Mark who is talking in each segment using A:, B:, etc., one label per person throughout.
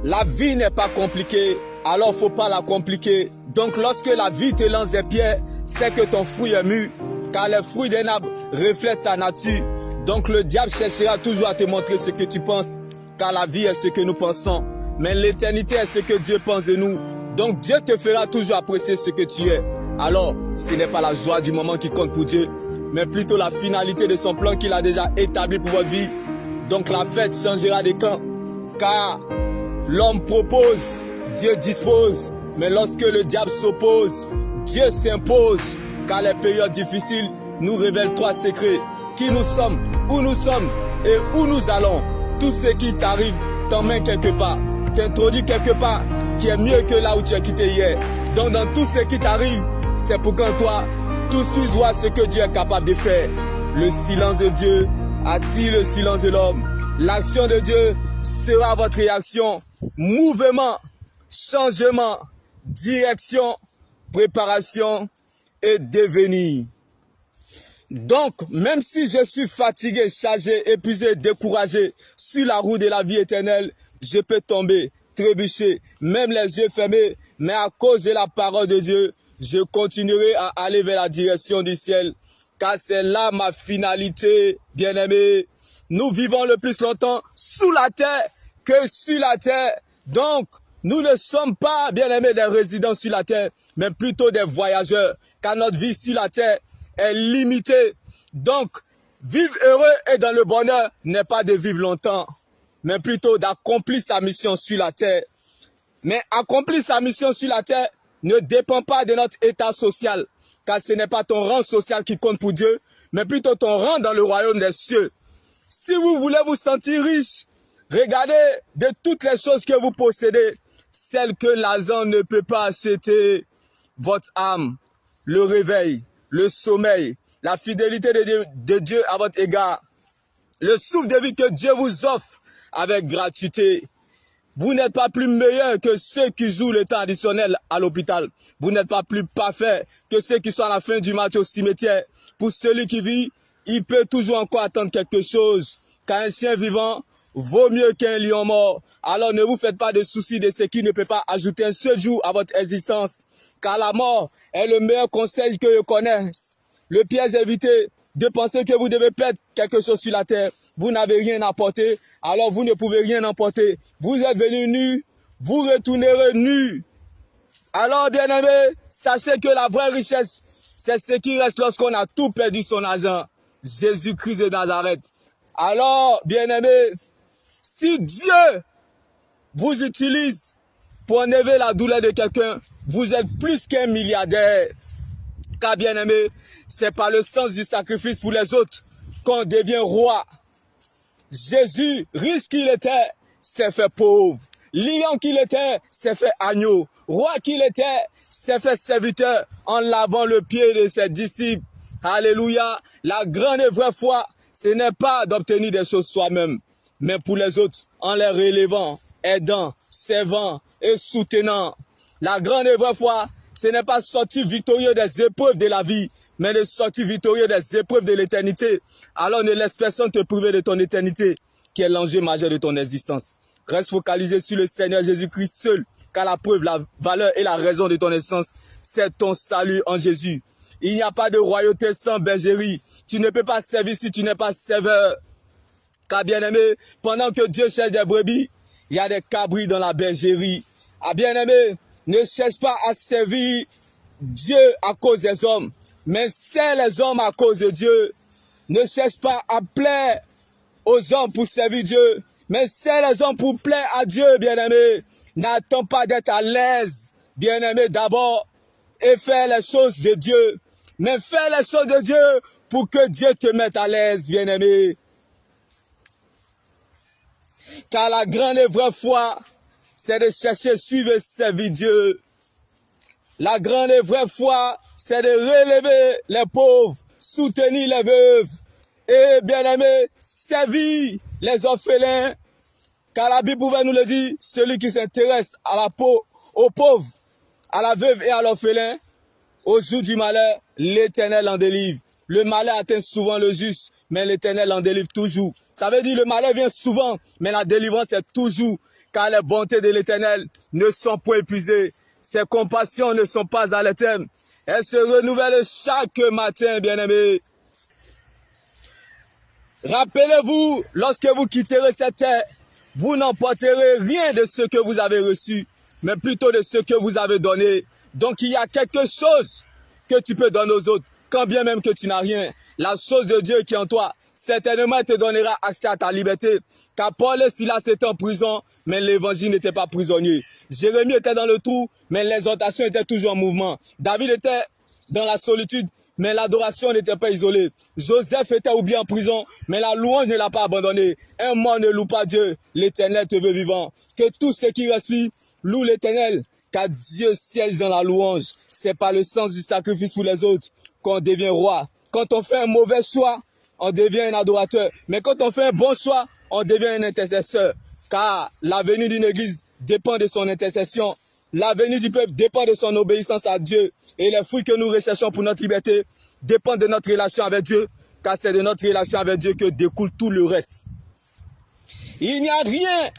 A: La vie n'est pas compliquée, alors faut pas la compliquer. Donc lorsque la vie te lance des pierres, c'est que ton fruit est mûr, car les fruits d'un arbre reflètent sa nature. Donc le diable cherchera toujours à te montrer ce que tu penses, car la vie est ce que nous pensons, mais l'éternité est ce que Dieu pense de nous. Donc Dieu te fera toujours apprécier ce que tu es. Alors, ce n'est pas la joie du moment qui compte pour Dieu, mais plutôt la finalité de son plan qu'il a déjà établi pour votre vie. Donc la fête changera de camp, car l'homme propose, Dieu dispose, mais lorsque le diable s'oppose, Dieu s'impose, car les périodes difficiles nous révèlent trois secrets: qui nous sommes et où nous allons. Tout ce qui t'arrive t'emmène quelque part, t'introduit quelque part qui est mieux que là où tu as quitté hier. Donc dans tout ce qui t'arrive, c'est pour qu'en toi, tous puissent voir ce que Dieu est capable de faire. Le silence de Dieu attire le silence de l'homme. L'action de Dieu sera votre réaction. Mouvement, changement, direction, préparation et devenir. Donc, même si je suis fatigué, chargé, épuisé, découragé sur la route de la vie éternelle, je peux tomber, trébucher, même les yeux fermés, mais à cause de la parole de Dieu, je continuerai à aller vers la direction du ciel, car c'est là ma finalité, bien-aimés. Nous vivons le plus longtemps sous la terre que sur la terre. Donc, nous ne sommes pas, bien-aimés, des résidents sur la terre, mais plutôt des voyageurs, car notre vie sur la terre est limitée. Donc, vivre heureux et dans le bonheur n'est pas de vivre longtemps, mais plutôt d'accomplir sa mission sur la terre. Mais accomplir sa mission sur la terre ne dépend pas de notre état social, car ce n'est pas ton rang social qui compte pour Dieu, mais plutôt ton rang dans le royaume des cieux. Si vous voulez vous sentir riche, regardez de toutes les choses que vous possédez, celles que l'argent ne peut pas acheter: votre âme, le réveil, le sommeil, la fidélité de Dieu à votre égard, le souffle de vie que Dieu vous offre avec gratuité. Vous n'êtes pas plus meilleur que ceux qui jouent le temps additionnel à l'hôpital. Vous n'êtes pas plus parfait que ceux qui sont à la fin du match au cimetière. Pour celui qui vit, il peut toujours encore attendre quelque chose, car un chien vivant vaut mieux qu'un lion mort. Alors ne vous faites pas de soucis de ce qui ne peut pas ajouter un seul jour à votre existence, car la mort est le meilleur conseil que je connaisse. Le piège évité de penser que vous devez perdre quelque chose sur la terre. Vous n'avez rien apporté, alors vous ne pouvez rien emporter. Vous êtes venus nus, vous retournerez nus. Alors, bien-aimés, sachez que la vraie richesse, c'est ce qui reste lorsqu'on a tout perdu son argent. Jésus-Christ de Nazareth. Alors, bien-aimés, si Dieu vous utilise pour enlever la douleur de quelqu'un, vous êtes plus qu'un milliardaire. Car, bien-aimés, c'est par le sens du sacrifice pour les autres qu'on devient roi. Jésus, riche qu'il était, s'est fait pauvre. Lion qu'il était, s'est fait agneau. Roi qu'il était, s'est fait serviteur en lavant le pied de ses disciples. Alléluia. La grande et vraie foi, ce n'est pas d'obtenir des choses soi-même, mais pour les autres, en les relevant, aidant, servant et soutenant. La grande et vraie foi, ce n'est pas sortir victorieux des épreuves de la vie, mais de sortir victorieux des épreuves de l'éternité. Alors ne laisse personne te priver de ton éternité, qui est l'enjeu majeur de ton existence. Reste focalisé sur le Seigneur Jésus-Christ seul, car la preuve, la valeur et la raison de ton essence, c'est ton salut en Jésus. Il n'y a pas de royauté sans bergerie. Tu ne peux pas servir si tu n'es pas serveur. Car bien-aimé, pendant que Dieu cherche des brebis, il y a des cabris dans la bergerie. Ah bien-aimé, ne cherche pas à servir Dieu à cause des hommes, mais sers les hommes à cause de Dieu. Ne cherche pas à plaire aux hommes pour servir Dieu, mais sers les hommes pour plaire à Dieu, bien-aimé. N'attends pas d'être à l'aise, bien-aimé, d'abord, et faire les choses de Dieu. Mais fais les choses de Dieu pour que Dieu te mette à l'aise, bien-aimé. Car la grande et vraie foi, c'est de chercher, suivre et servir Dieu. La grande et vraie foi, c'est de relever les pauvres, soutenir les veuves et, bien-aimé, servir les orphelins. Car la Bible pouvait nous le dire, celui qui s'intéresse à la peau, aux pauvres, à la veuve et à l'orphelin, au jour du malheur, l'Éternel en délivre. Le malheur atteint souvent le juste, mais l'Éternel en délivre toujours. Ça veut dire le malheur vient souvent, mais la délivrance est toujours. car les bontés de l'Éternel ne sont point épuisées. Ses compassions ne sont pas à l'éternel. Elles se renouvellent chaque matin, bien-aimés. Rappelez-vous, lorsque vous quitterez cette terre, vous n'emporterez rien de ce que vous avez reçu, mais plutôt de ce que vous avez donné. Donc il y a quelque chose que tu peux donner aux autres, quand bien même que tu n'as rien. La chose de Dieu qui est en toi, certainement te donnera accès à ta liberté. Car Paul et Silas étaient en prison, mais l'évangile n'était pas prisonnier. Jérémie était dans le trou, mais l'exhortation était toujours en mouvement. David était dans la solitude, mais l'adoration n'était pas isolée. Joseph était oublié en prison, mais la louange ne l'a pas abandonné. Un mort ne loue pas Dieu, l'Éternel te veut vivant. Que tous ceux qui respirent louent l'Éternel, car Dieu siège dans la louange. C'est par le sens du sacrifice pour les autres qu'on devient roi. Quand on fait un mauvais choix, on devient un adorateur. Mais quand on fait un bon choix, on devient un intercesseur. Car l'avenir d'une église dépend de son intercession. L'avenir du peuple dépend de son obéissance à Dieu. Et les fruits que nous recherchons pour notre liberté dépendent de notre relation avec Dieu. Car c'est de notre relation avec Dieu que découle tout le reste. Il n'y a rien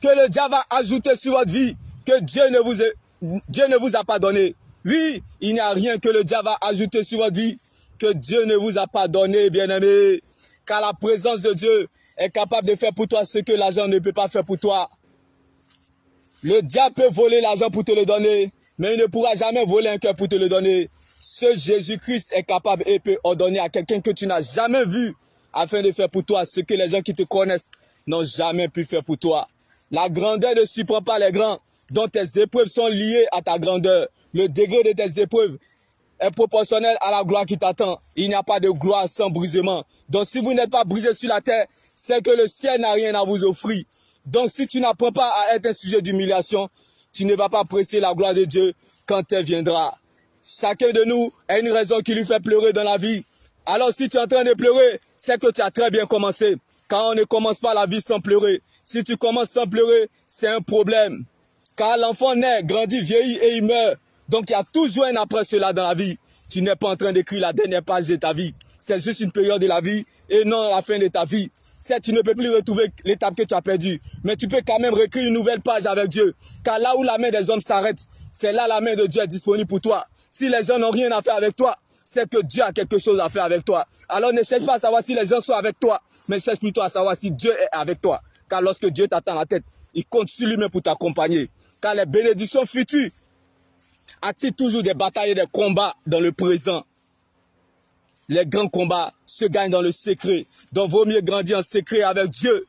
A: que le diable va ajouter sur votre vie que Dieu ne vous a pas donné. Oui, il n'y a rien que le diable va ajouter sur votre vie que Dieu ne vous a pas donné, bien-aimés. Car la présence de Dieu est capable de faire pour toi ce que l'argent ne peut pas faire pour toi. Le diable peut voler l'argent pour te le donner, mais il ne pourra jamais voler un cœur pour te le donner. Ce Jésus-Christ est capable et peut ordonner à quelqu'un que tu n'as jamais vu afin de faire pour toi ce que les gens qui te connaissent n'ont jamais pu faire pour toi. La grandeur ne surprend pas les grands, dont tes épreuves sont liées à ta grandeur. Le degré de tes épreuves est proportionnel à la gloire qui t'attend. Il n'y a pas de gloire sans brisement. Donc si vous n'êtes pas brisé sur la terre, c'est que le ciel n'a rien à vous offrir. Donc si tu n'apprends pas à être un sujet d'humiliation, tu ne vas pas apprécier la gloire de Dieu quand elle viendra. Chacun de nous a une raison qui lui fait pleurer dans la vie. Alors si tu es en train de pleurer, c'est que tu as très bien commencé. Car on ne commence pas la vie sans pleurer. Si tu commences sans pleurer, c'est un problème. Car l'enfant naît, grandit, vieillit et il meurt. Donc il y a toujours un après cela dans la vie. Tu n'es pas en train d'écrire la dernière page de ta vie. C'est juste une période de la vie et non la fin de ta vie. Certes, tu ne peux plus retrouver l'étape que tu as perdue, mais tu peux quand même réécrire une nouvelle page avec Dieu. Car là où la main des hommes s'arrête, c'est là la main de Dieu est disponible pour toi. Si les gens n'ont rien à faire avec toi, c'est que Dieu a quelque chose à faire avec toi. Alors ne cherche pas à savoir si les gens sont avec toi, mais cherche plutôt à savoir si Dieu est avec toi. Car lorsque Dieu t'attend la tête, il compte sur lui-même pour t'accompagner. Car les bénédictions futures attirent toujours des batailles et des combats dans le présent. Les grands combats se gagnent dans le secret. Donc, vaut mieux grandir en secret avec Dieu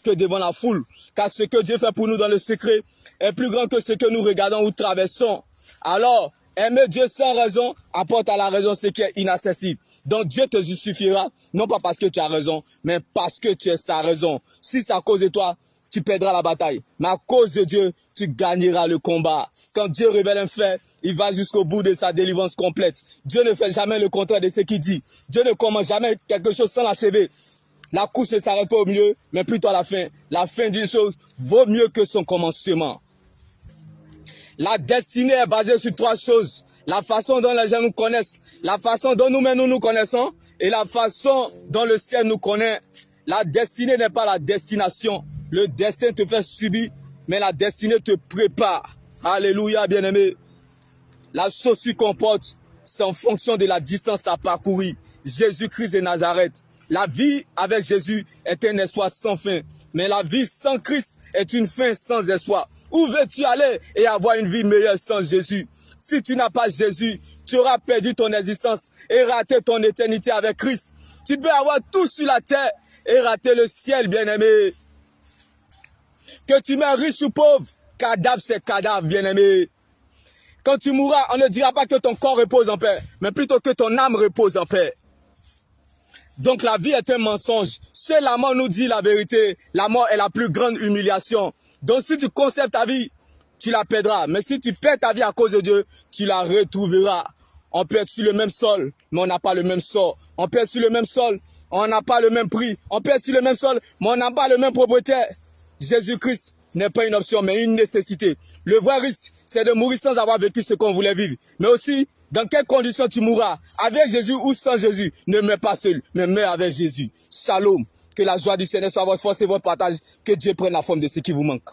A: que devant la foule. Car ce que Dieu fait pour nous dans le secret est plus grand que ce que nous regardons ou traversons. Alors, aimer Dieu sans raison apporte à la raison ce qui est inaccessible. Donc, Dieu te justifiera, non pas parce que tu as raison, mais parce que tu es sa raison. Si c'est à cause de toi, tu perdras la bataille. Mais à cause de Dieu, tu gagneras le combat. Quand Dieu révèle un fait, il va jusqu'au bout de sa délivrance complète. Dieu ne fait jamais le contraire de ce qu'il dit. Dieu ne commence jamais quelque chose sans l'achever. La course ne s'arrête pas au milieu, mais plutôt à la fin. La fin d'une chose vaut mieux que son commencement. La destinée est basée sur trois choses. La façon dont les gens nous connaissent, la façon dont nous-mêmes nous connaissons, et la façon dont le ciel nous connaît. La destinée n'est pas la destination. Le destin te fait subir, mais la destinée te prépare. Alléluia, bien-aimé. La chaussure qu'on porte, c'est en fonction de la distance à parcourir. Jésus-Christ de Nazareth. La vie avec Jésus est un espoir sans fin. Mais la vie sans Christ est une fin sans espoir. Où veux-tu aller et avoir une vie meilleure sans Jésus? Si tu n'as pas Jésus, tu auras perdu ton existence et raté ton éternité avec Christ. Tu peux avoir tout sur la terre et rater le ciel, bien-aimé. Que tu mets riche ou pauvre, cadavre c'est cadavre, bien-aimé. Quand tu mourras, on ne dira pas que ton corps repose en paix, mais plutôt que ton âme repose en paix. Donc la vie est un mensonge. Seule la mort nous dit la vérité. La mort est la plus grande humiliation. Donc si tu conserves ta vie, tu la perdras. Mais si tu perds ta vie à cause de Dieu, tu la retrouveras. On perd sur le même sol, mais on n'a pas le même sort. On perd sur le même sol, on n'a pas le même prix. On perd sur le même sol, mais on n'a pas le même propriétaire. Jésus-Christ n'est pas une option, mais une nécessité. Le vrai risque, c'est de mourir sans avoir vécu ce qu'on voulait vivre. Mais aussi, dans quelles conditions tu mourras, avec Jésus ou sans Jésus. Ne meurs pas seul, mais meurs avec Jésus. Shalom. Que la joie du Seigneur soit votre force et votre partage. Que Dieu prenne la forme de ce qui vous manque.